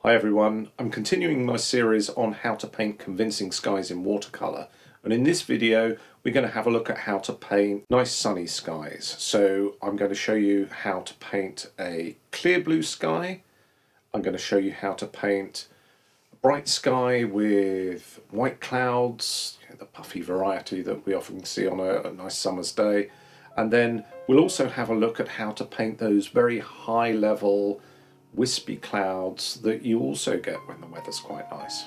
Hi everyone, I'm continuing my series on how to paint convincing skies in watercolour, and in this video we're going to have a look at how to paint nice sunny skies. So I'm going to show you how to paint a clear blue sky. I'm going to show you how to paint a bright sky with white clouds, the puffy variety that we often see on a nice summer's day, and then we'll also have a look at how to paint those very high level wispy clouds that you also get when the weather's quite nice.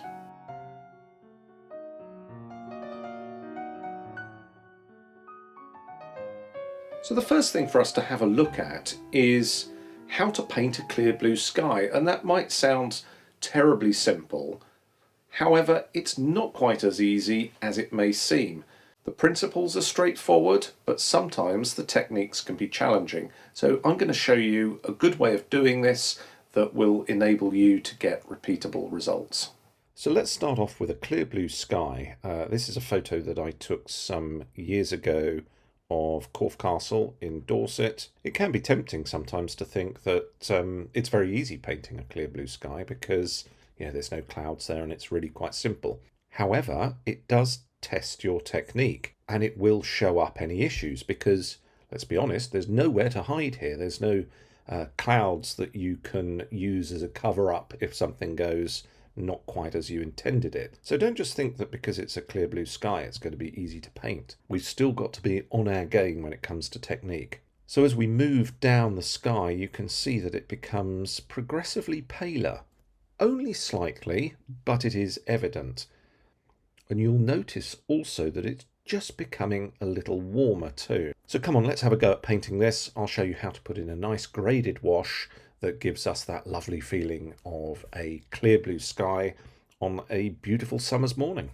So the first thing for us to have a look at is how to paint a clear blue sky, and that might sound terribly simple. However, it's not quite as easy as it may seem. The principles are straightforward, but sometimes the techniques can be challenging. So I'm going to show you a good way of doing this that will enable you to get repeatable results. So let's start off with a clear blue sky. This is a photo that I took some years ago of Corfe Castle in Dorset. It can be tempting sometimes to think that it's very easy painting a clear blue sky because there's no clouds there and it's really quite simple. However, it does test your technique and it will show up any issues because, let's be honest, there's nowhere to hide here. There's no clouds that you can use as a cover-up if something goes not quite as you intended it. So don't just think that because it's a clear blue sky it's going to be easy to paint. We've still got to be on our game when it comes to technique. So as we move down the sky you can see that it becomes progressively paler. Only slightly, but it is evident. And you'll notice also that it's just becoming a little warmer too. So come on, let's have a go at painting this. I'll show you how to put in a nice graded wash that gives us that lovely feeling of a clear blue sky on a beautiful summer's morning.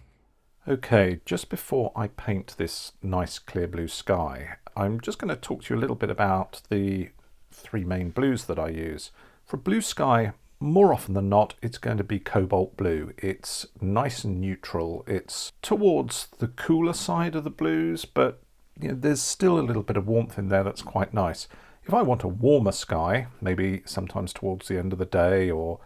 Okay, just before I paint this nice clear blue sky, I'm just going to talk to you a little bit about the three main blues that I use. For blue sky, more often than not, it's going to be cobalt blue. It's nice and neutral. It's towards the cooler side of the blues, but there's still a little bit of warmth in there that's quite nice. If I want a warmer sky, maybe sometimes towards the end of the day or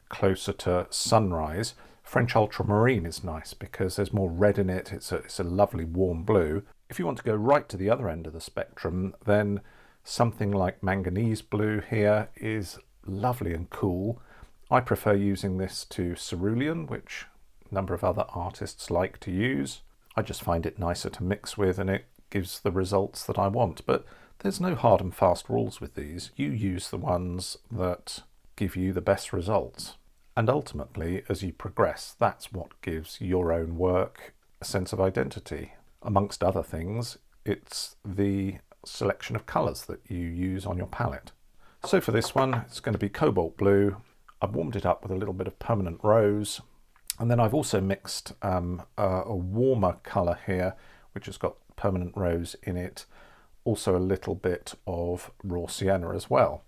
closer to sunrise, French ultramarine is nice because there's more red in it. It's a lovely warm blue. If you want to go right to the other end of the spectrum, then something like manganese blue here is lovely and cool. I prefer using this to cerulean, which a number of other artists like to use. I just find it nicer to mix with and it gives the results that I want. But there's no hard and fast rules with these. You use the ones that give you the best results. And ultimately, as you progress, that's what gives your own work a sense of identity. Amongst other things, it's the selection of colours that you use on your palette. So for this one, it's going to be cobalt blue. I've warmed it up with a little bit of permanent rose. And then I've also mixed a warmer colour here, which has got permanent rose in it. Also a little bit of raw sienna as well.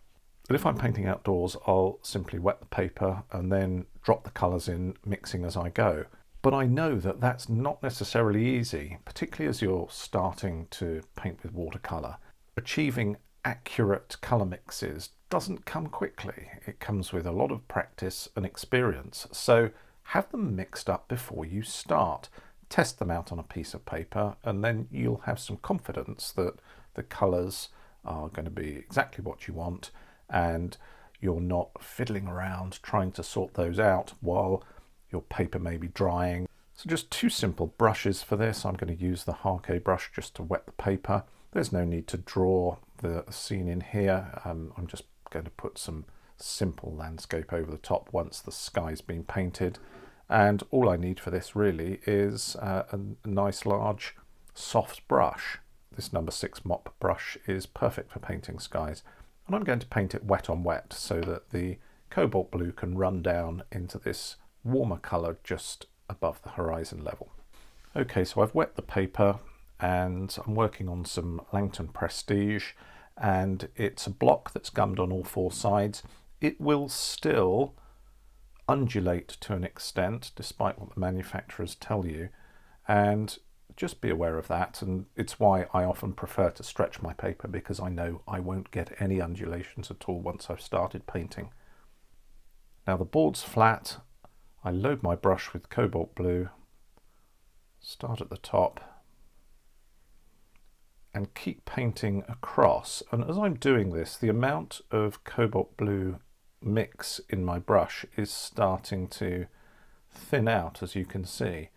But if I'm painting outdoors, I'll simply wet the paper and then drop the colours in, mixing as I go. But I know that that's not necessarily easy, particularly as you're starting to paint with watercolour. Achieving accurate colour mixes doesn't come quickly. It comes with a lot of practice and experience. So have them mixed up before you start. Test them out on a piece of paper and then you'll have some confidence that the colours are going to be exactly what you want and you're not fiddling around trying to sort those out while your paper may be drying. So just two simple brushes for this. I'm going to use the Harke brush just to wet the paper. There's no need to draw the scene in here. I'm just going to put some simple landscape over the top once the sky's been painted. And all I need for this really is a nice large soft brush. This number 6 mop brush is perfect for painting skies. And I'm going to paint it wet on wet so that the cobalt blue can run down into this warmer colour just above the horizon level. Okay, so I've wet the paper and I'm working on some Langton Prestige, and it's a block that's gummed on all four sides. It will still undulate to an extent despite what the manufacturers tell you, and just be aware of that. And it's why I often prefer to stretch my paper, because I know I won't get any undulations at all once I've started painting. Now the board's flat. I load my brush with cobalt blue, start at the top, and keep painting across. And as I'm doing this, the amount of cobalt blue mix in my brush is starting to thin out, as you can see.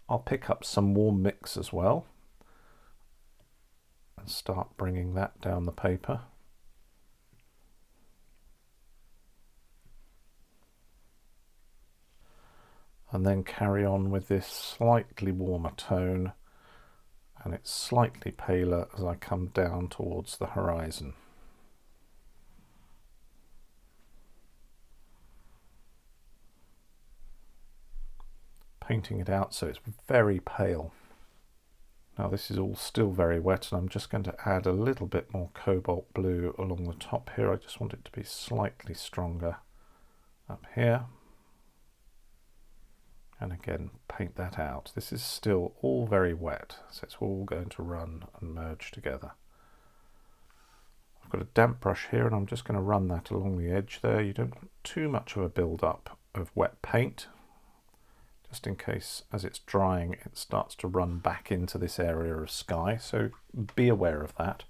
I'll pick up some warm mix as well and start bringing that down the paper. And then carry on with this slightly warmer tone, and it's slightly paler as I come down towards the horizon. Painting it out so it's very pale. Now this is all still very wet, and I'm just going to add a little bit more cobalt blue along the top here. I just want it to be slightly stronger up here. And again, paint that out. This is still all very wet, so it's all going to run and merge together. I've got a damp brush here, and I'm just going to run that along the edge there. You don't want too much of a build-up of wet paint, just in case as it's drying it starts to run back into this area of sky, so be aware of that.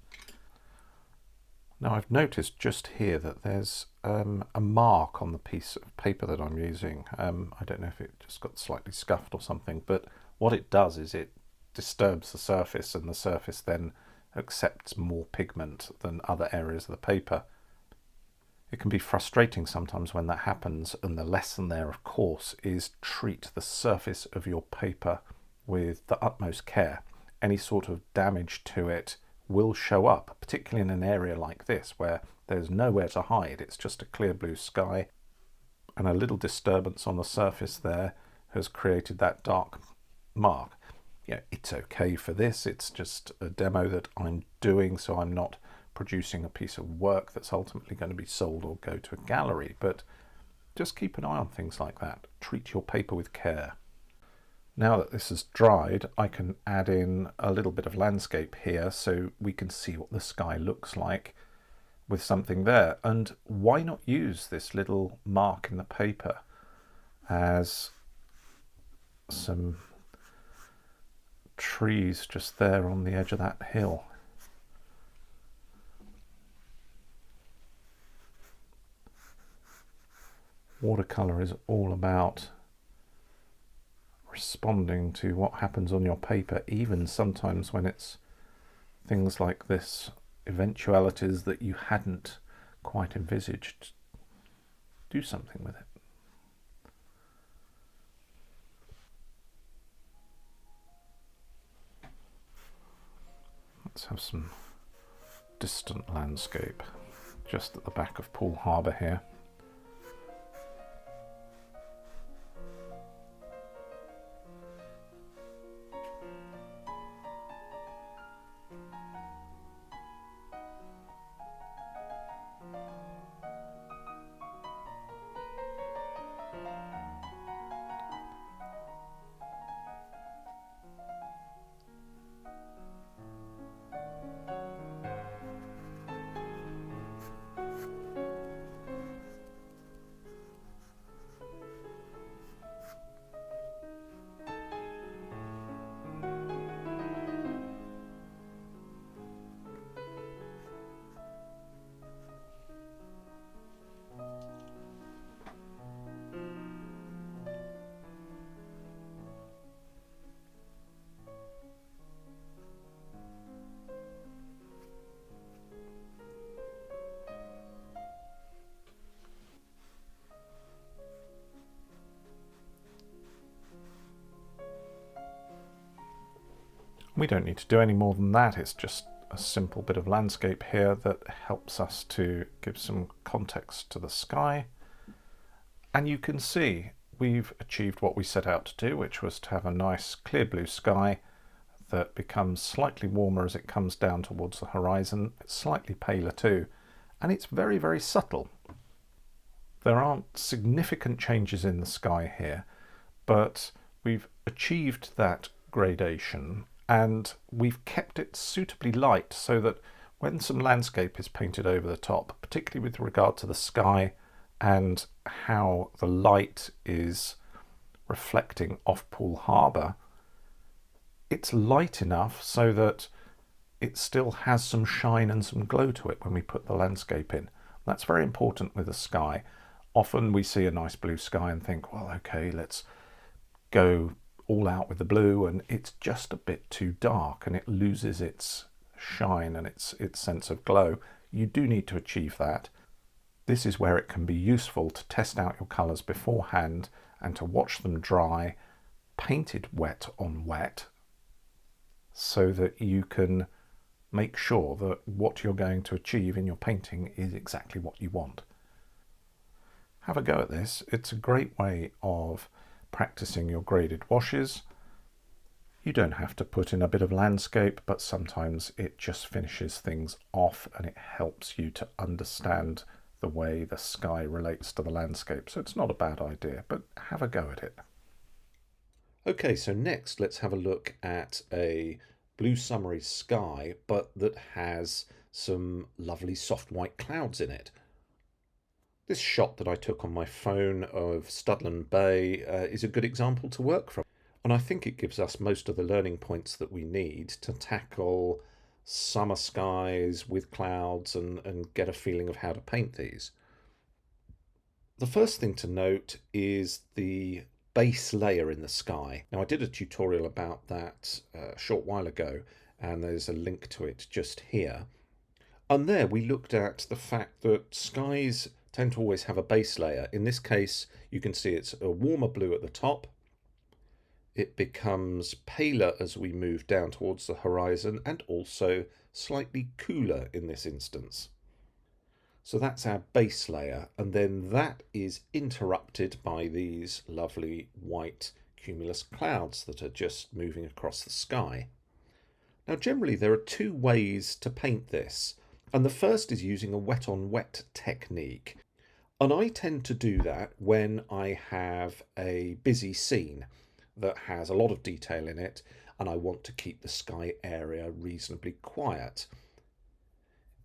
Now I've noticed just here that there's a mark on the piece of paper that I'm using. I don't know if it just got slightly scuffed or something, but what it does is it disturbs the surface, and the surface then accepts more pigment than other areas of the paper. It can be frustrating sometimes when that happens, and the lesson there, of course, is treat the surface of your paper with the utmost care. Any sort of damage to it will show up, particularly in an area like this where there's nowhere to hide. It's just a clear blue sky, and a little disturbance on the surface there has created that dark mark. Yeah, it's okay for this. It's just a demo that I'm doing, so I'm not producing a piece of work that's ultimately going to be sold or go to a gallery, but just keep an eye on things like that. Treat your paper with care. Now that this has dried, I can add in a little bit of landscape here so we can see what the sky looks like with something there. And why not use this little mark in the paper as some trees just there on the edge of that hill. Watercolour is all about responding to what happens on your paper, even sometimes when it's things like this, eventualities that you hadn't quite envisaged. Do something with it. Let's have some distant landscape just at the back of Poole Harbour here. We don't need to do any more than that. It's just a simple bit of landscape here that helps us to give some context to the sky. And you can see we've achieved what we set out to do, which was to have a nice clear blue sky that becomes slightly warmer as it comes down towards the horizon. It's slightly paler too, and it's very, very subtle. There aren't significant changes in the sky here, but we've achieved that gradation, and we've kept it suitably light so that when some landscape is painted over the top, particularly with regard to the sky and how the light is reflecting off Poole Harbour, it's light enough so that it still has some shine and some glow to it when we put the landscape in. That's very important with the sky. Often we see a nice blue sky and think, well, okay, let's go all out with the blue, and it's just a bit too dark and it loses its shine and its sense of glow. You do need to achieve that. This is where it can be useful to test out your colours beforehand and to watch them dry, painted wet on wet, so that you can make sure that what you're going to achieve in your painting is exactly what you want. Have a go at this. It's a great way of practicing your graded washes. You don't have to put in a bit of landscape, but sometimes it just finishes things off and it helps you to understand the way the sky relates to the landscape. So it's not a bad idea, but have a go at it. Okay, so next let's have a look at a blue summery sky, but that has some lovely soft white clouds in it. This shot that I took on my phone of Studland Bay is a good example to work from. And I think it gives us most of the learning points that we need to tackle summer skies with clouds and get a feeling of how to paint these. The first thing to note is the base layer in the sky. Now, I did a tutorial about that a short while ago, and there's a link to it just here. And there we looked at the fact that skies tend to always have a base layer. In this case, you can see it's a warmer blue at the top. It becomes paler as we move down towards the horizon, and also slightly cooler in this instance. So that's our base layer, and then that is interrupted by these lovely white cumulus clouds that are just moving across the sky. Now, generally there are two ways to paint this, and the first is using a wet on wet technique. And I tend to do that when I have a busy scene that has a lot of detail in it and I want to keep the sky area reasonably quiet.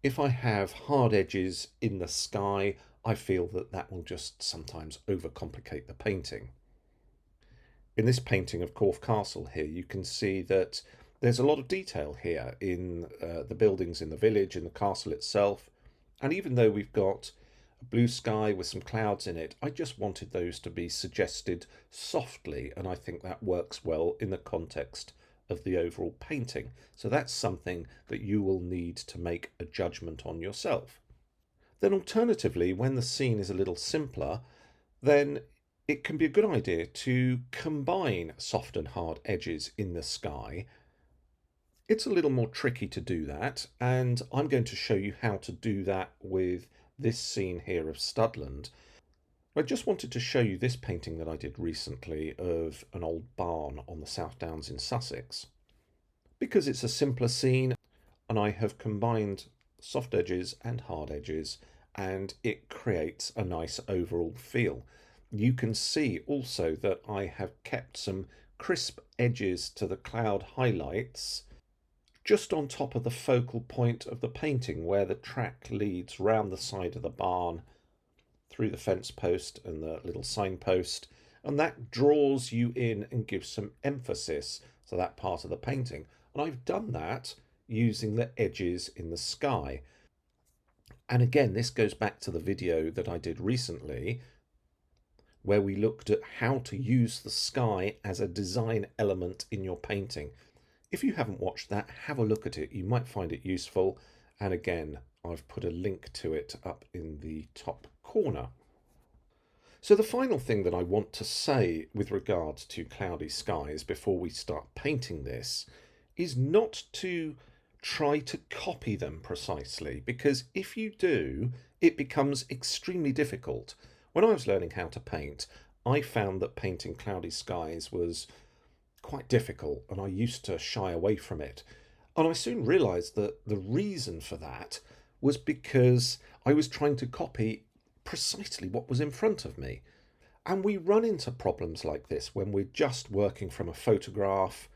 If I have hard edges in the sky, I feel that that will just sometimes overcomplicate the painting. In this painting of Corfe Castle here, you can see that there's a lot of detail here in the buildings in the village, in the castle itself. And even though we've got a blue sky with some clouds in it, I just wanted those to be suggested softly, and I think that works well in the context of the overall painting. So that's something that you will need to make a judgment on yourself. Then alternatively, when the scene is a little simpler, then it can be a good idea to combine soft and hard edges in the sky. It's a little more tricky to do that, and I'm going to show you how to do that with this scene here of Studland. I just wanted to show you this painting that I did recently of an old barn on the South Downs in Sussex. Because it's a simpler scene and I have combined soft edges and hard edges, and it creates a nice overall feel. You can see also that I have kept some crisp edges to the cloud highlights just on top of the focal point of the painting, where the track leads round the side of the barn through the fence post and the little signpost, and that draws you in and gives some emphasis to that part of the painting. And I've done that using the edges in the sky. And again, this goes back to the video that I did recently where we looked at how to use the sky as a design element in your painting. If you haven't watched that, have a look at it. You might find it useful. And again, I've put a link to it up in the top corner. So the final thing that I want to say with regards to cloudy skies before we start painting this is not to try to copy them precisely, because if you do, it becomes extremely difficult. When I was learning how to paint, I found that painting cloudy skies was quite difficult, and I used to shy away from it. And I soon realised that the reason for that was because I was trying to copy precisely what was in front of me. And we run into problems like this when we're just working from a photograph,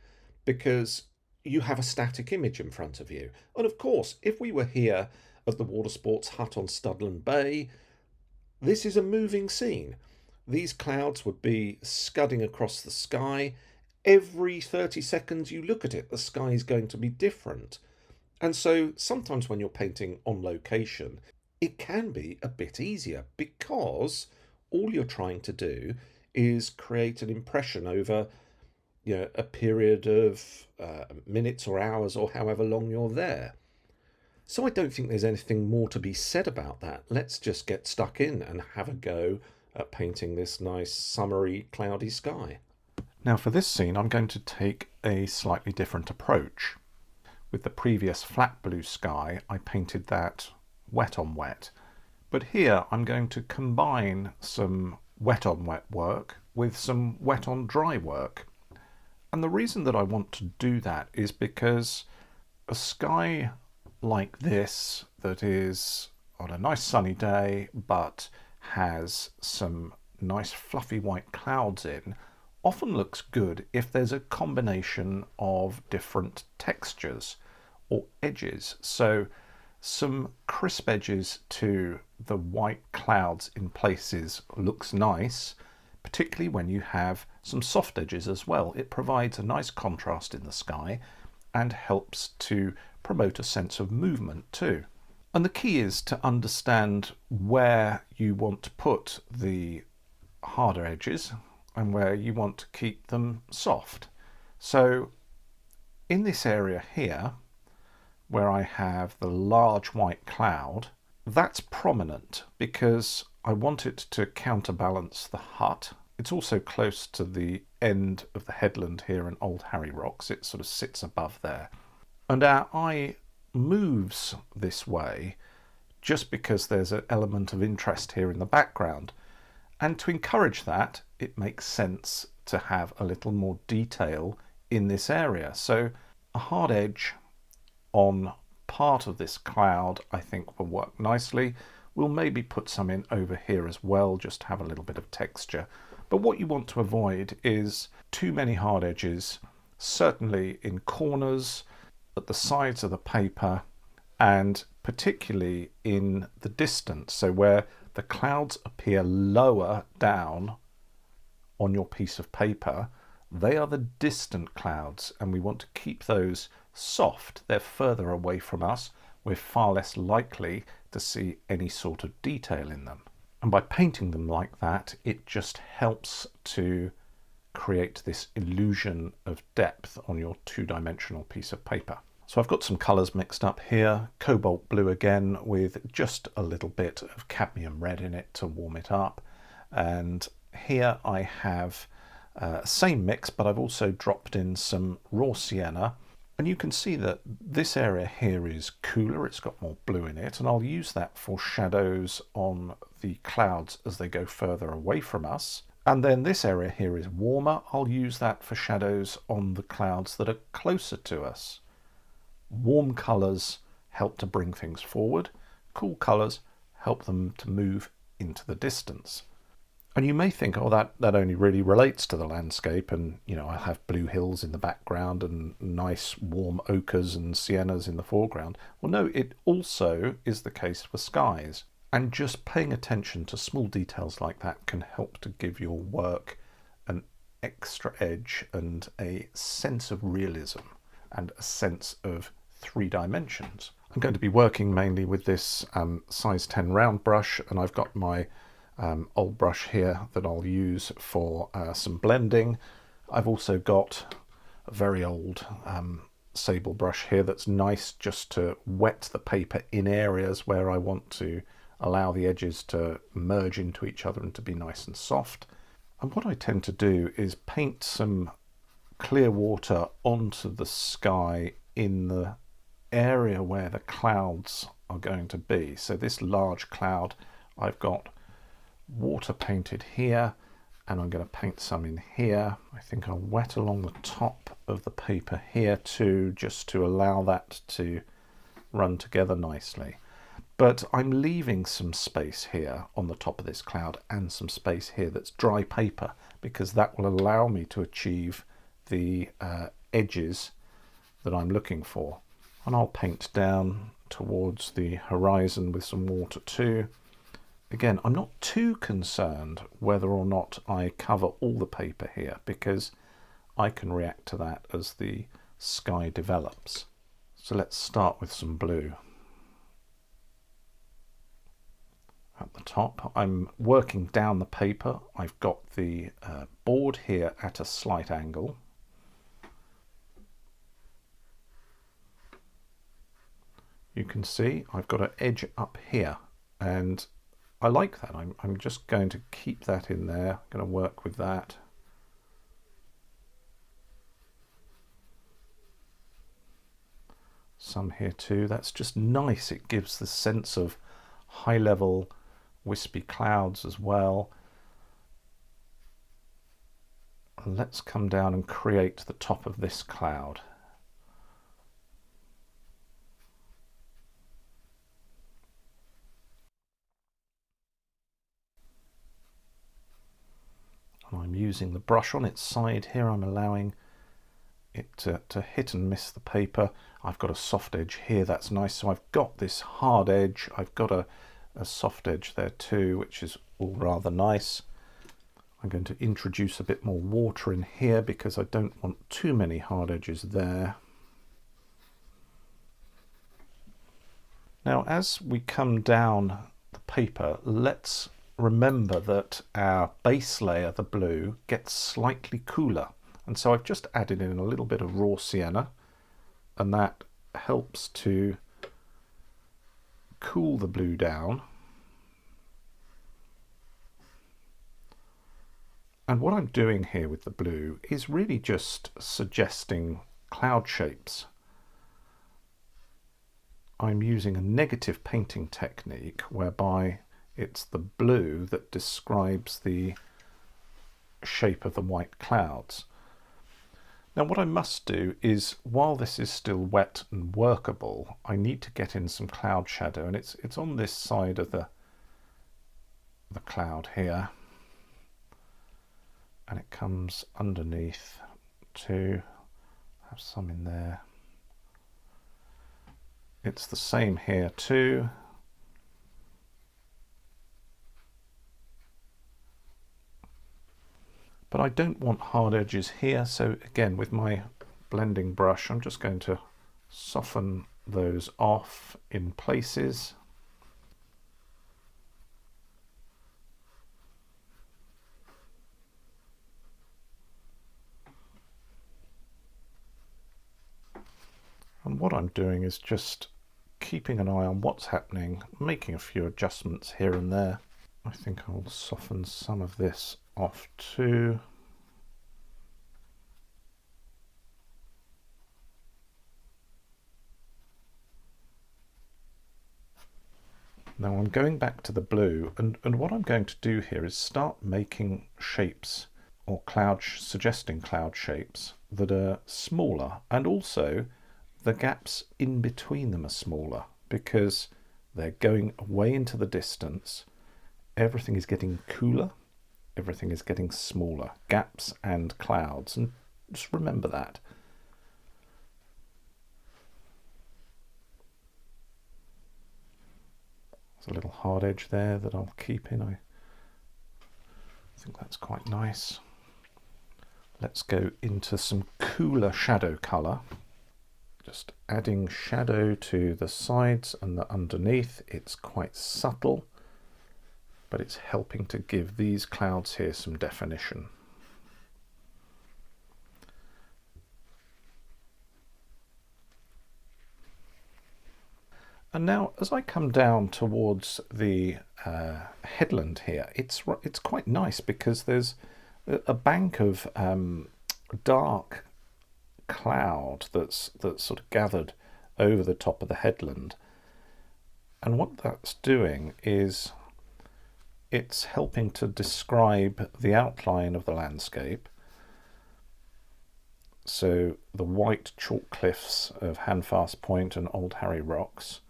because you have a static image in front of you. And of course, if we were here at the water sports hut on Studland Bay, This is a moving scene. These clouds would be scudding across the sky. Every 30 seconds you look at it, the sky is going to be different. And so sometimes when you're painting on location, it can be a bit easier because all you're trying to do is create an impression over a period of minutes or hours or however long you're there. So I don't think there's anything more to be said about that. Let's just get stuck in and have a go at painting this nice summery cloudy sky. Now for this scene I'm going to take a slightly different approach. With the previous flat blue sky I painted that wet on wet, but here I'm going to combine some wet on wet work with some wet on dry work. And the reason that I want to do that is because a sky like this that is on a nice sunny day but has some nice fluffy white clouds in often looks good if there's a combination of different textures or edges. So some crisp edges to the white clouds in places looks nice, particularly when you have some soft edges as well. It provides a nice contrast in the sky and helps to promote a sense of movement too. And the key is to understand where you want to put the harder edges and where you want to keep them soft. So in this area here, where I have the large white cloud, that's prominent because I want it to counterbalance the hut. It's also close to the end of the headland here in Old Harry Rocks. It sort of sits above there. And our eye moves this way just because there's an element of interest here in the background. And to encourage that, it makes sense to have a little more detail in this area. So a hard edge on part of this cloud I think will work nicely. We'll maybe put some in over here as well, just to have a little bit of texture. But what you want to avoid is too many hard edges, certainly in corners, at the sides of the paper, and particularly in the distance, so where the clouds appear lower down on your piece of paper, they are the distant clouds, and we want to keep those soft. They're further away from us. We're far less likely to see any sort of detail in them. And by painting them like that, it just helps to create this illusion of depth on your two-dimensional piece of paper. So I've got some colours mixed up here. Cobalt blue again with just a little bit of cadmium red in it to warm it up. And here I have same mix, but I've also dropped in some raw sienna. And you can see that this area here is cooler, it's got more blue in it, and I'll use that for shadows on the clouds as they go further away from us. And then this area here is warmer, I'll use that for shadows on the clouds that are closer to us. Warm colours help to bring things forward, cool colours help them to move into the distance. And you may think, oh, that only really relates to the landscape, and I'll have blue hills in the background and nice warm ochres and siennas in the foreground. Well, no, it also is the case for skies. And just paying attention to small details like that can help to give your work an extra edge and a sense of realism and a sense of 3 dimensions. I'm going to be working mainly with this size 10 round brush, and I've got my old brush here that I'll use for some blending. I've also got a very old sable brush here that's nice just to wet the paper in areas where I want to allow the edges to merge into each other and to be nice and soft. And what I tend to do is paint some clear water onto the sky in the area where the clouds are going to be. So this large cloud, I've got water painted here, and I'm going to paint some in here. I think I'll wet along the top of the paper here too, just to allow that to run together nicely. But I'm leaving some space here on the top of this cloud and some space here that's dry paper, because that will allow me to achieve the edges that I'm looking for. And I'll paint down towards the horizon with some water too. Again, I'm not too concerned whether or not I cover all the paper here, because I can react to that as the sky develops. So let's start with some blue. At the top, I'm working down the paper. I've got the board here at a slight angle. You can see I've got an edge up here, and I like that. I'm just going to keep that in there. I'm going to work with that. Some here too. That's just nice. It gives the sense of high level wispy clouds as well. And let's come down and create the top of this cloud. And I'm using the brush on its side here. I'm allowing it to hit and miss the paper. I've got a soft edge here. That's nice. So I've got this hard edge. I've got a soft edge there too, which is all rather nice. I'm going to introduce a bit more water in here because I don't want too many hard edges there. Now, as we come down the paper, let's remember that our base layer, the blue, gets slightly cooler. And so I've just added in a little bit of raw sienna, and that helps to cool the blue down. And what I'm doing here with the blue is really just suggesting cloud shapes. I'm using a negative painting technique whereby it's the blue that describes the shape of the white clouds. Now what I must do is, while this is still wet and workable, I need to get in some cloud shadow, and it's on this side of the cloud here, and it comes underneath to have some in there. It's the same here too. But I don't want hard edges here, so again with my blending brush I'm just going to soften those off in places. And what I'm doing is just keeping an eye on what's happening, making a few adjustments here and there. I think I'll soften some of this off too. Now I'm going back to the blue, and what I'm going to do here is start making shapes, or suggesting cloud shapes that are smaller, and also the gaps in between them are smaller because they're going away into the distance. Everything is getting cooler, everything is getting smaller, gaps and clouds, and just remember that. There's a little hard edge there that I'll keep in. I think that's quite nice. Let's go into some cooler shadow colour. Just adding shadow to the sides and the underneath. It's quite subtle, but it's helping to give these clouds here some definition. And now as I come down towards the headland here, it's quite nice because there's a bank of dark cloud that's sort of gathered over the top of the headland, and what that's doing is it's helping to describe the outline of the landscape. So the white chalk cliffs of Handfast Point and Old Harry Rocks,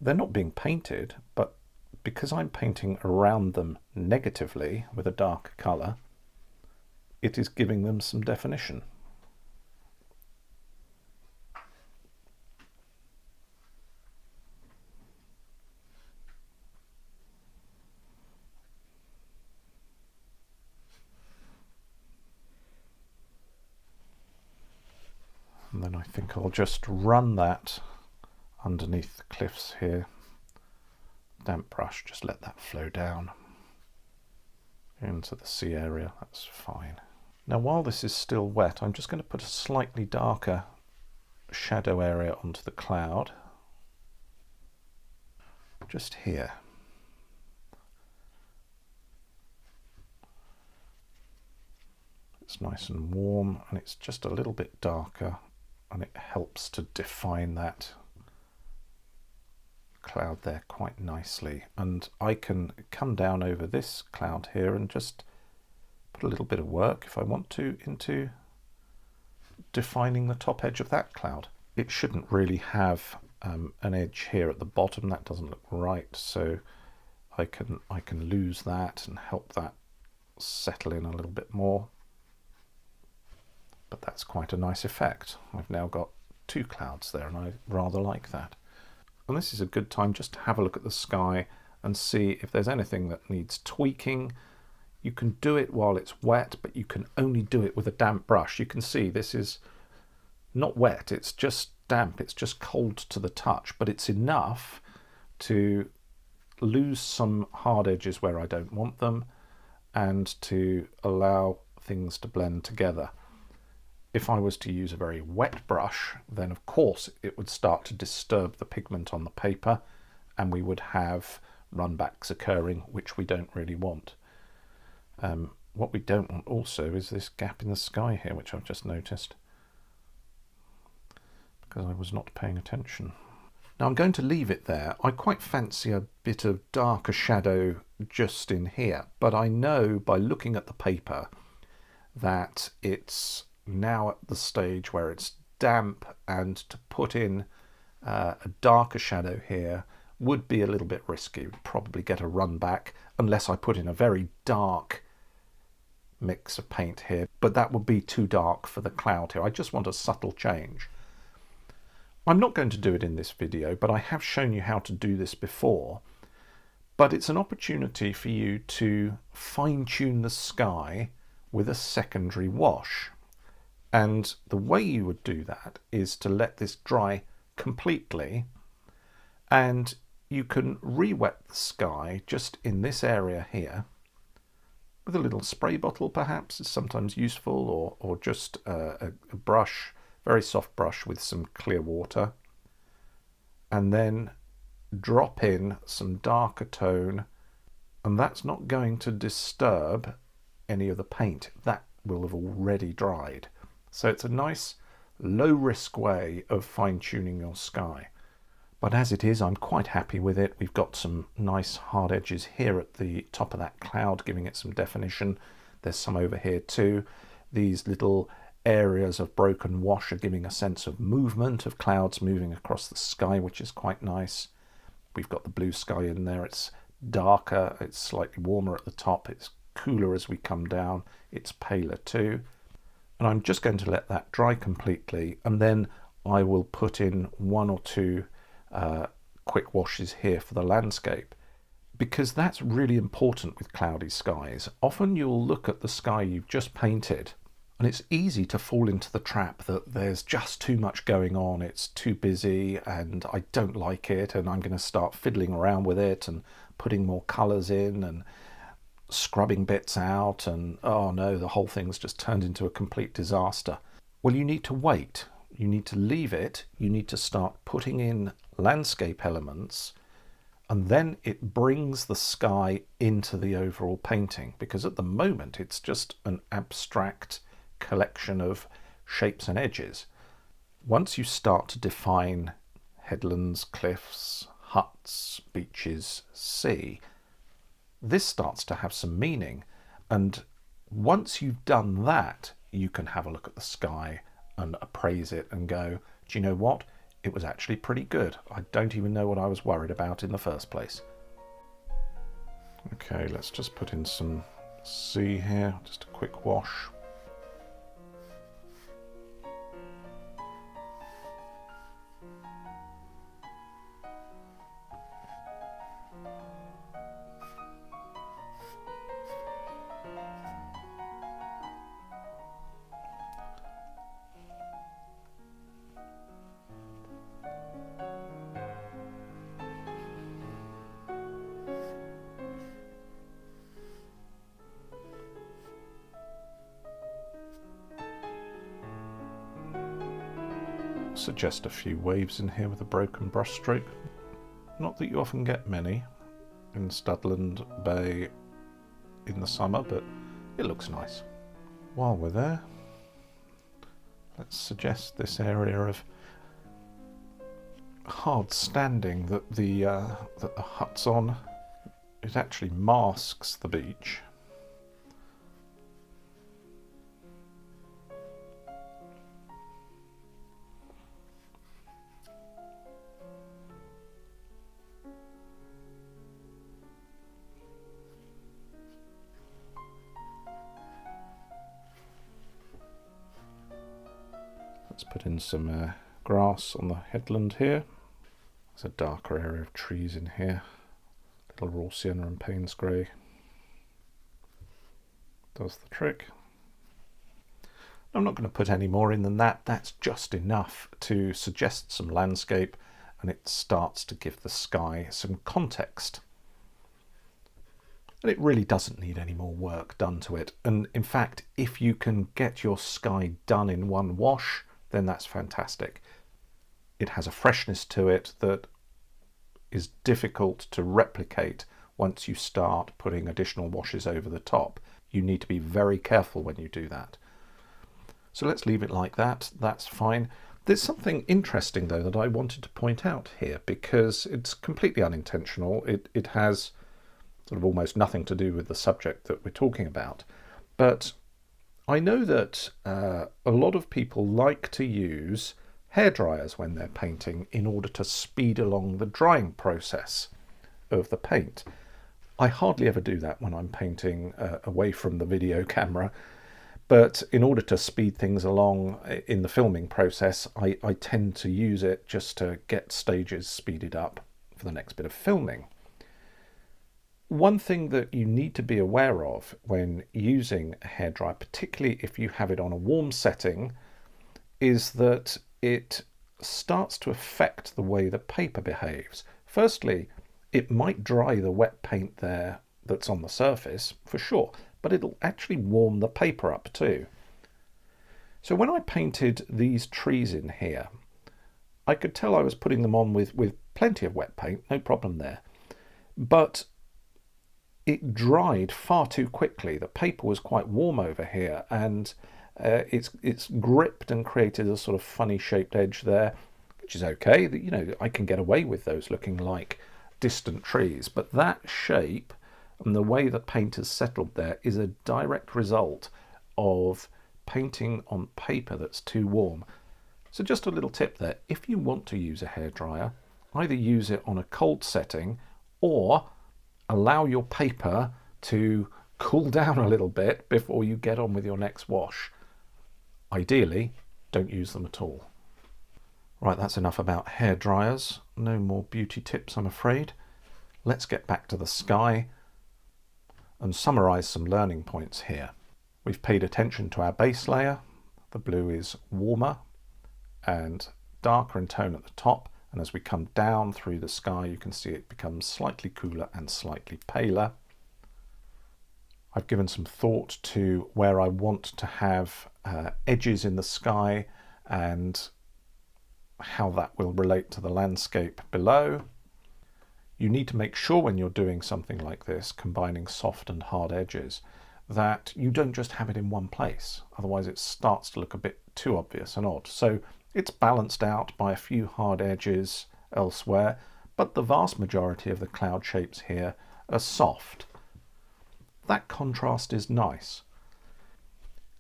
they're not being painted, but because I'm painting around them negatively with a darker colour, it is giving them some definition. then I think I'll just run that underneath the cliffs here. Damp brush, just let that flow down into the sea area, that's fine. Now while this is still wet, I'm just going to put a slightly darker shadow area onto the cloud, just here. It's nice and warm and it's just a little bit darker, and it helps to define that cloud there quite nicely. And I can come down over this cloud here and just put a little bit of work, if I want to, into defining the top edge of that cloud. It shouldn't really have an edge here at the bottom. That doesn't look right, so I can lose that and help that settle in a little bit more. But that's quite a nice effect. I've now got two clouds there, and I rather like that. And this is a good time just to have a look at the sky and see if there's anything that needs tweaking. You can do it while it's wet, but you can only do it with a damp brush. You can see this is not wet, it's just damp, it's just cold to the touch, but it's enough to lose some hard edges where I don't want them and to allow things to blend together. If I was to use a very wet brush, then of course it would start to disturb the pigment on the paper and we would have runbacks occurring, which we don't really want. What we don't want also is this gap in the sky here, which I've just noticed because I was not paying attention. Now I'm going to leave it there. I quite fancy a bit of darker shadow just in here, but I know by looking at the paper that it's now at the stage where it's damp, and to put in a darker shadow here would be a little bit risky. Would probably get a run back unless I put in a very dark mix of paint here, but that would be too dark for the cloud here. I just want a subtle change. I'm not going to do it in this video, but I have shown you how to do this before. But it's an opportunity for you to fine-tune the sky with a secondary wash. And the way you would do that is to let this dry completely, and you can re-wet the sky just in this area here with a little spray bottle, perhaps is sometimes useful, or just a brush, very soft brush with some clear water, and then drop in some darker tone, and that's not going to disturb any of the paint. That will have already dried. So it's a nice low risk way of fine-tuning your sky. But as it is, I'm quite happy with it. We've got some nice hard edges here at the top of that cloud, giving it some definition. There's some over here too. These little areas of broken wash are giving a sense of movement, of clouds moving across the sky, which is quite nice. We've got the blue sky in there. It's darker, it's slightly warmer at the top, it's cooler as we come down, it's paler too. And I'm just going to let that dry completely, and then I will put in one or two quick washes here for the landscape, because that's really important with cloudy skies. Often you'll look at the sky you've just painted and it's easy to fall into the trap that there's just too much going on, it's too busy and I don't like it, and I'm going to start fiddling around with it and putting more colours in and scrubbing bits out, and oh no, the whole thing's just turned into a complete disaster. Well, you need to wait. You need to leave it. You need to start putting in landscape elements, and then it brings the sky into the overall painting, because at the moment it's just an abstract collection of shapes and edges. Once you start to define headlands, cliffs, huts, beaches, sea, this starts to have some meaning, and once you've done that, you can have a look at the sky and appraise it and go, do you know what? It was actually pretty good. I don't even know what I was worried about in the first place. Okay, let's just put in some sea here, just a quick wash. suggest a few waves in here with a broken brush stroke. Not that you often get many in Studland Bay in the summer, but it looks nice. While we're there, let's suggest this area of hard standing that the hut's on. It actually masks the beach. Let's put in some grass on the headland here. There's a darker area of trees in here. Little raw sienna and Payne's grey. Does the trick. I'm not going to put any more in than that. That's just enough to suggest some landscape, and it starts to give the sky some context. And it really doesn't need any more work done to it. And in fact, if you can get your sky done in one wash, then that's fantastic. It has a freshness to it that is difficult to replicate once you start putting additional washes over the top. You need to be very careful when you do that. So let's leave it like that. That's fine. There's something interesting though that I wanted to point out here, because it's completely unintentional. It has sort of almost nothing to do with the subject that we're talking about. But I know that a lot of people like to use hairdryers when they're painting in order to speed along the drying process of the paint. I hardly ever do that when I'm painting away from the video camera, but in order to speed things along in the filming process, I tend to use it just to get stages speeded up for the next bit of filming. One thing that you need to be aware of when using a hairdryer, particularly if you have it on a warm setting, is that it starts to affect the way the paper behaves. Firstly, it might dry the wet paint there that's on the surface, for sure, but it'll actually warm the paper up too. So when I painted these trees in here, I could tell I was putting them on with plenty of wet paint, no problem there. But it dried far too quickly. The paper was quite warm over here, and it's gripped and created a sort of funny shaped edge there, which is okay. You know, I can get away with those looking like distant trees, but that shape and the way that paint has settled there is a direct result of painting on paper that's too warm. So just a little tip there: if you want to use a hairdryer, either use it on a cold setting or allow your paper to cool down a little bit before you get on with your next wash. Ideally, don't use them at all. Right, that's enough about hair dryers. No more beauty tips, I'm afraid. Let's get back to the sky and summarise some learning points here. We've paid attention to our base layer. The blue is warmer and darker in tone at the top, and as we come down through the sky, you can see it becomes slightly cooler and slightly paler. I've given some thought to where I want to have edges in the sky and how that will relate to the landscape below. You need to make sure when you're doing something like this, combining soft and hard edges, that you don't just have it in one place. Otherwise it starts to look a bit too obvious and odd. So it's balanced out by a few hard edges elsewhere, but the vast majority of the cloud shapes here are soft. That contrast is nice.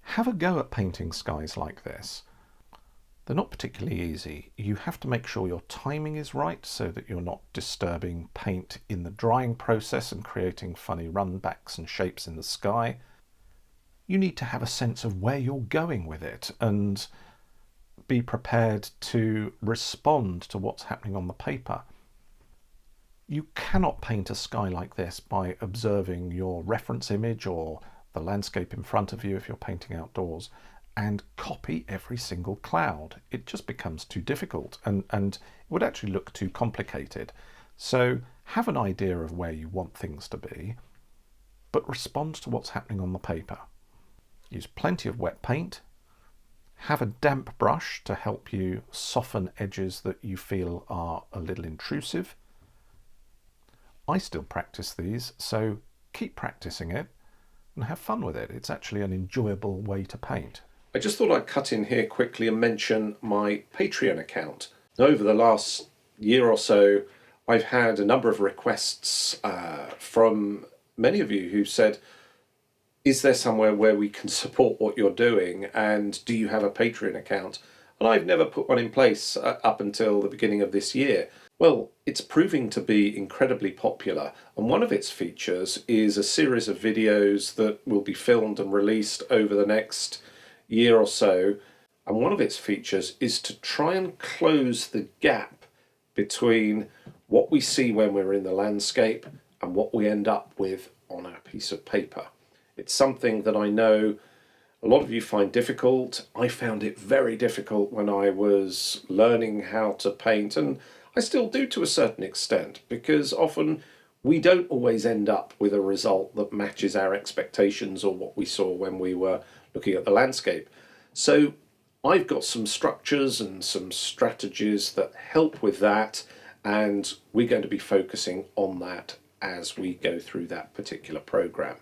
Have a go at painting skies like this. They're not particularly easy. You have to make sure your timing is right so that you're not disturbing paint in the drying process and creating funny runbacks and shapes in the sky. You need to have a sense of where you're going with it and be prepared to respond to what's happening on the paper. You cannot paint a sky like this by observing your reference image or the landscape in front of you if you're painting outdoors and copy every single cloud. It just becomes too difficult and it would actually look too complicated. So have an idea of where you want things to be, but respond to what's happening on the paper. Use plenty of wet paint, Have a damp brush to help you soften edges that you feel are a little intrusive. I still practice these, so keep practicing it and have fun with it. It's actually an enjoyable way to paint. I just thought I'd cut in here quickly and mention my Patreon account. Over the last year or so, I've had a number of requests from many of you who said, is there somewhere where we can support what you're doing, and do you have a Patreon account? And I've never put one in place up until the beginning of this year. Well, it's proving to be incredibly popular, and one of its features is a series of videos that will be filmed and released over the next year or so. And one of its features is to try and close the gap between what we see when we're in the landscape and what we end up with on our piece of paper. It's something that I know a lot of you find difficult. I found it very difficult when I was learning how to paint, and I still do to a certain extent, because often we don't always end up with a result that matches our expectations or what we saw when we were looking at the landscape. So I've got some structures and some strategies that help with that, and we're going to be focusing on that as we go through that particular program.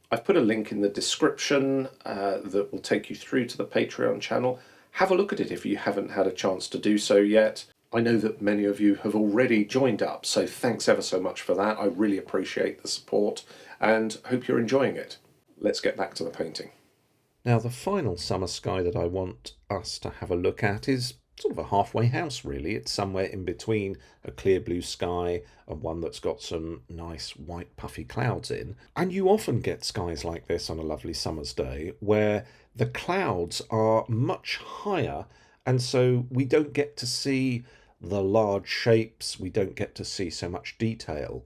I've put a link in the description that will take you through to the Patreon channel. Have a look at it if you haven't had a chance to do so yet. I know that many of you have already joined up, so thanks ever so much for that. I really appreciate the support and hope you're enjoying it. Let's get back to the painting. Now, the final summer sky that I want us to have a look at is sort of a halfway house, really. It's somewhere in between a clear blue sky and one that's got some nice white puffy clouds in. And you often get skies like this on a lovely summer's day where the clouds are much higher, and so we don't get to see the large shapes, we don't get to see so much detail.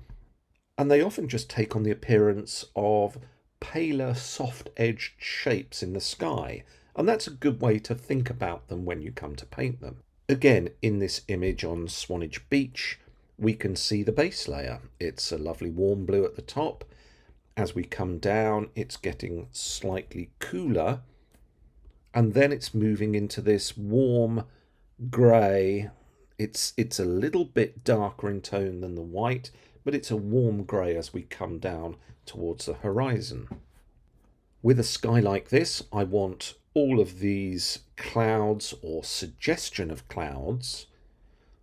And they often just take on the appearance of paler, soft-edged shapes in the sky. And that's a good way to think about them when you come to paint them. Again, in this image on Swanage Beach, we can see the base layer. It's a lovely warm blue at the top. As we come down, it's getting slightly cooler. And then it's moving into this warm grey. It's a little bit darker in tone than the white, but it's a warm grey as we come down towards the horizon. With a sky like this, I want all of these clouds or suggestion of clouds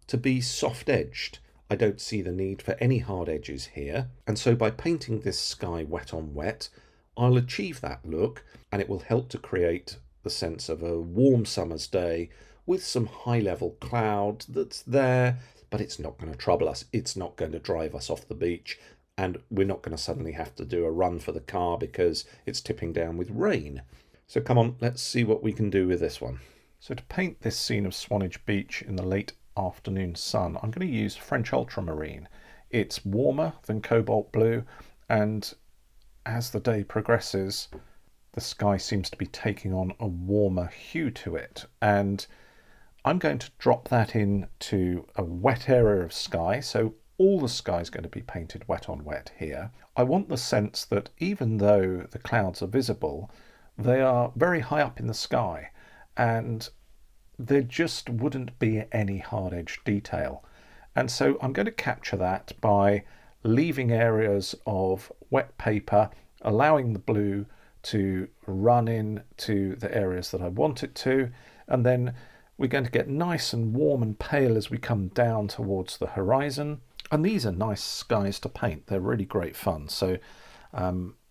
to be soft-edged. I don't see the need for any hard edges here, and so by painting this sky wet on wet, I'll achieve that look, and it will help to create the sense of a warm summer's day with some high-level cloud that's there, but it's not going to trouble us. It's not going to drive us off the beach, and we're not going to suddenly have to do a run for the car because it's tipping down with rain. So come on, let's see what we can do with this one. So to paint this scene of Swanage Beach in the late afternoon sun, I'm going to use French ultramarine. It's warmer than cobalt blue, and as the day progresses, the sky seems to be taking on a warmer hue to it. And I'm going to drop that into a wet area of sky, so all the sky is going to be painted wet on wet here. I want the sense that even though the clouds are visible, they are very high up in the sky, and there just wouldn't be any hard-edged detail. And so I'm going to capture that by leaving areas of wet paper, allowing the blue to run into the areas that I want it to, and then we're going to get nice and warm and pale as we come down towards the horizon. And these are nice skies to paint. They're really great fun. So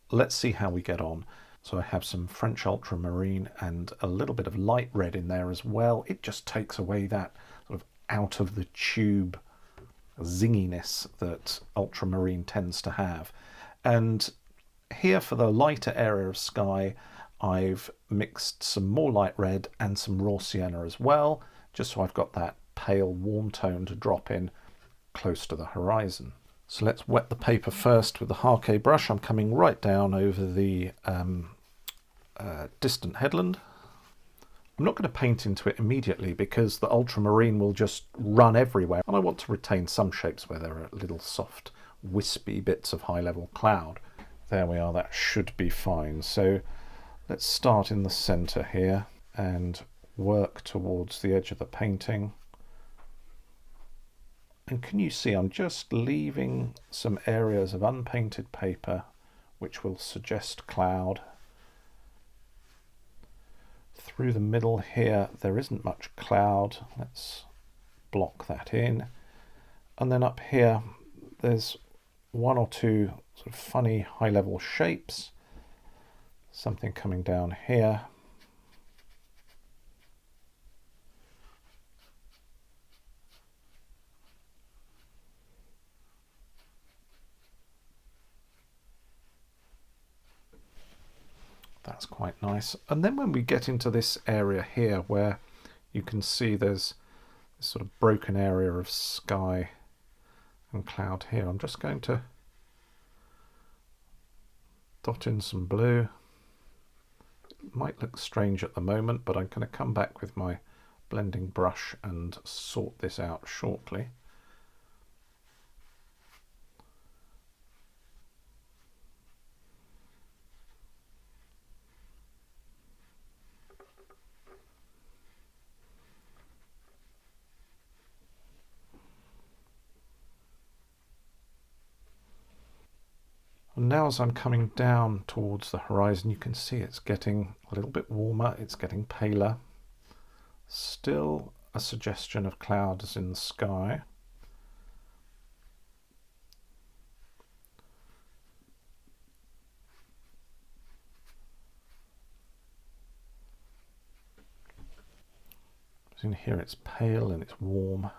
let's see how we get on. So I have some French ultramarine and a little bit of light red in there as well. It just takes away that sort of out of the tube zinginess that ultramarine tends to have. And here for the lighter area of sky, I've mixed some more light red and some raw sienna as well, just so I've got that pale warm tone to drop in close to the horizon. So let's wet the paper first with the Harke brush. I'm coming right down over the distant headland. I'm not going to paint into it immediately because the ultramarine will just run everywhere, and I want to retain some shapes where there are little soft wispy bits of high level cloud. There we are, that should be fine. So let's start in the center here and work towards the edge of the painting. And can you see I'm just leaving some areas of unpainted paper which will suggest cloud. Through the middle here there isn't much cloud, let's block that in. And then up here there's one or two sort of funny high level shapes, something coming down here. That's quite nice. And then when we get into this area here where you can see there's this sort of broken area of sky and cloud here, I'm just going to dot in some blue. It might look strange at the moment, but I'm going to come back with my blending brush and sort this out shortly. And now as I'm coming down towards the horizon, you can see it's getting a little bit warmer, it's getting paler. Still a suggestion of clouds in the sky. In here it's pale and it's warm.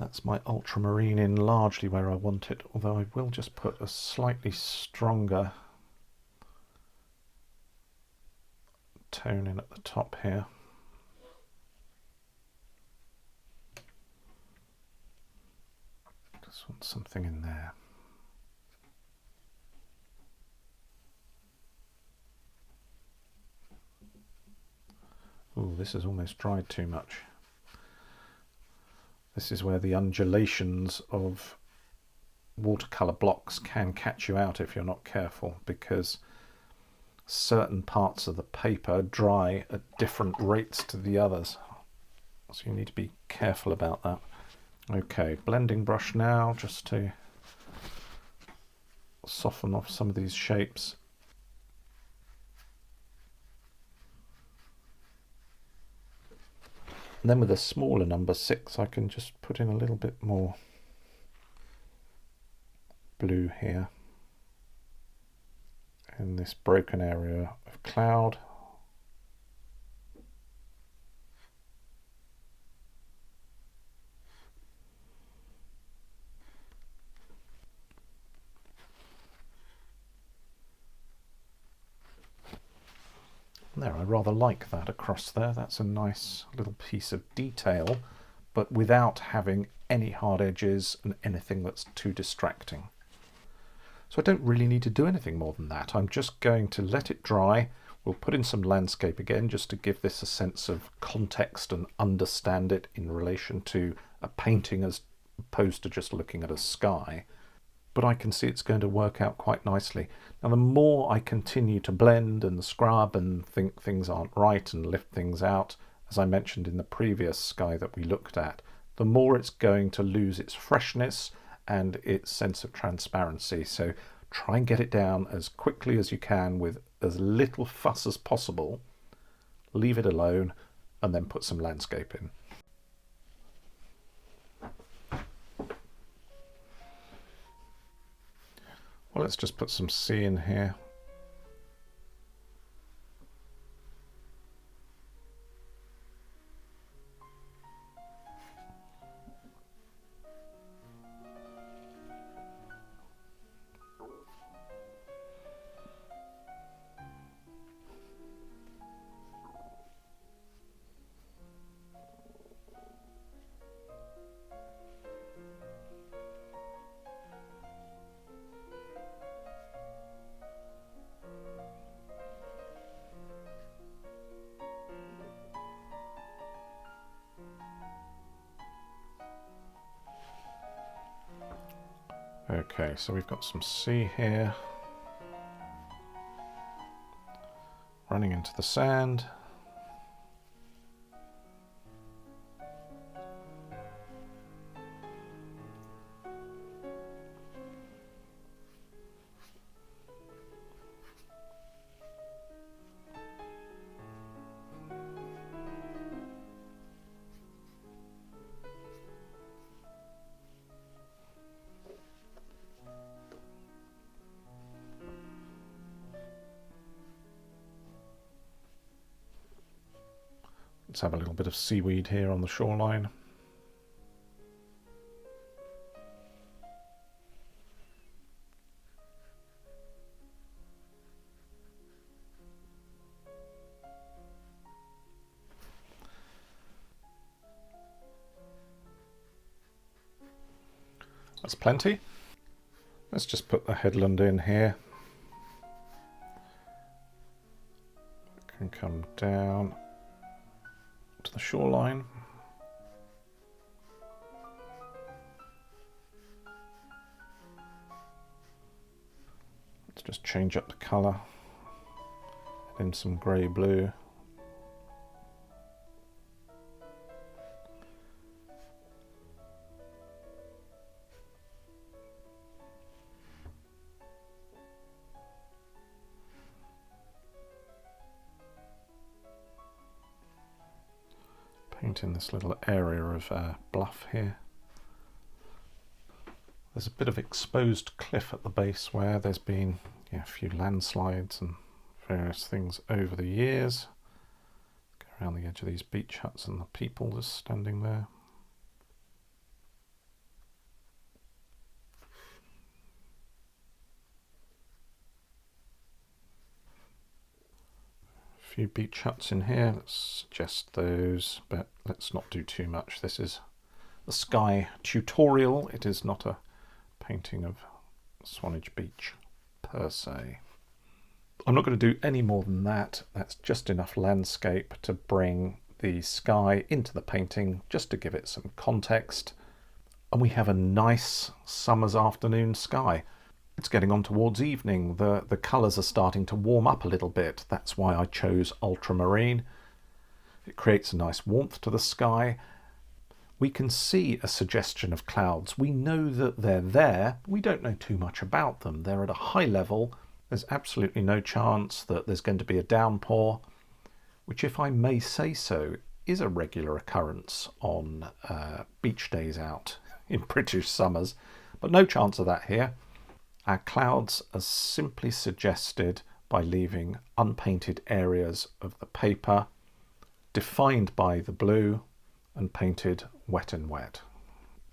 That's my ultramarine in largely where I want it, although I will just put a slightly stronger tone in at the top here. Just want something in there. Ooh, this has almost dried too much. This is where the undulations of watercolour blocks can catch you out if you're not careful, because certain parts of the paper dry at different rates to the others. So you need to be careful about that. Okay, blending brush now, just to soften off some of these shapes. And then with a smaller number 6, I can just put in a little bit more blue here in this broken area of cloud. There, I rather like that across there. That's a nice little piece of detail, but without having any hard edges and anything that's too distracting. So I don't really need to do anything more than that. I'm just going to let it dry. We'll put in some landscape again just to give this a sense of context and understand it in relation to a painting as opposed to just looking at a sky. But I can see it's going to work out quite nicely. Now the more I continue to blend and scrub and think things aren't right and lift things out, as I mentioned in the previous sky that we looked at, the more it's going to lose its freshness and its sense of transparency. So try and get it down as quickly as you can with as little fuss as possible, leave it alone, and then put some landscape in. Well, let's just put some sea in here. Okay, so we've got some sea here running into the sand. Let's have a little bit of seaweed here on the shoreline. That's plenty. Let's just put the headland in here. Can come down to the shoreline. Let's just change up the colour in some grey blue. Painting this little area of bluff here. There's a bit of exposed cliff at the base where there's been a few landslides and various things over the years. Go around the edge of these beach huts and the people just standing there. Few beach huts in here. Let's suggest those, but let's not do too much. This is the sky tutorial. It is not a painting of Swanage Beach per se. I'm not going to do any more than that. That's just enough landscape to bring the sky into the painting, just to give it some context. And we have a nice summer's afternoon sky. It's getting on towards evening. The colours are starting to warm up a little bit. That's why I chose ultramarine. It creates a nice warmth to the sky. We can see a suggestion of clouds. We know that they're there. We don't know too much about them. They're at a high level. There's absolutely no chance that there's going to be a downpour, which, if I may say so, is a regular occurrence on beach days out in British summers. But no chance of that here. Our clouds are simply suggested by leaving unpainted areas of the paper, defined by the blue, and painted wet and wet.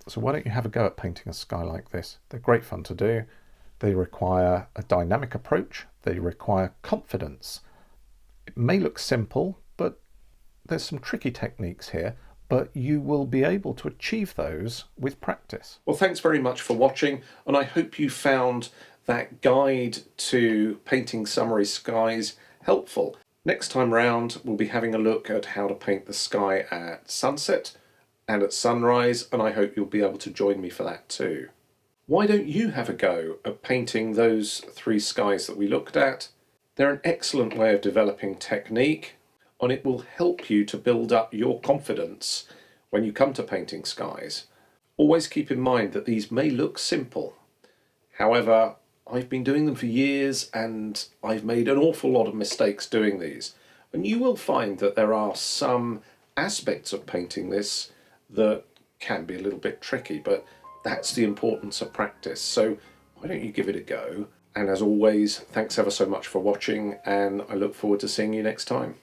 So why don't you have a go at painting a sky like this? They're great fun to do. They require a dynamic approach. They require confidence. It may look simple, but there's some tricky techniques here, but you will be able to achieve those with practice. Well, thanks very much for watching, and I hope you found that guide to painting summery skies helpful. Next time round, we'll be having a look at how to paint the sky at sunset and at sunrise, and I hope you'll be able to join me for that too. Why don't you have a go at painting those three skies that we looked at? They're an excellent way of developing technique, and it will help you to build up your confidence when you come to painting skies. Always keep in mind that these may look simple. However, I've been doing them for years and I've made an awful lot of mistakes doing these. And you will find that there are some aspects of painting this that can be a little bit tricky, but that's the importance of practice. So why don't you give it a go? And as always, thanks ever so much for watching, and I look forward to seeing you next time.